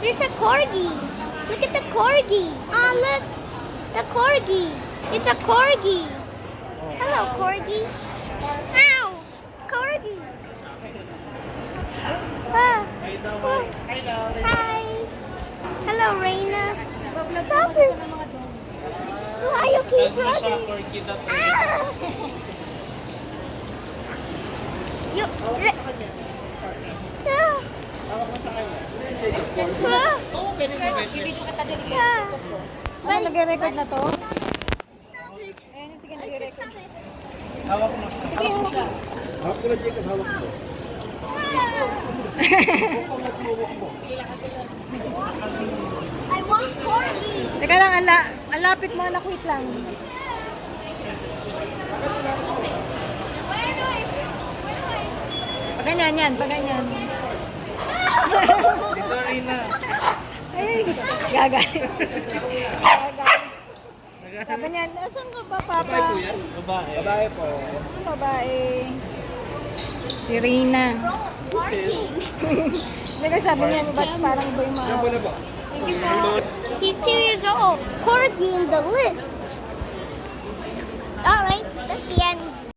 There's a corgi. Look at the corgi. Ah, look. The corgi. It's a corgi. Hello, corgi. Ow! Corgi. Ah. Oh. Hi. Hello, Reina. Stop it. Why you keep running? Ah! You. Ah. Ah. Ah. Ano, nag-record na to? Stop it. Ayun, sige, Let's nag-record. stop it. Hawak mo. Sige, hawak. Hawak ko na, Jacob. Hawak mo. I want corgi. Teka lang, ang lapit mo, anak, wait lang. Where do I? Pag ganyan yan, pag ganyan. Dito, Rina. Ay, gagay. Sabi niyan, asan ka ba, Papa? Babae po yan? Babae. Babae po. Ang babae. Si Rina. Rose barking. Hindi sabi niyan, ba't parang iba yung mga... Yan po na po. Thank you po. He's 2 years old. Corgi in the list. All right, that's the end.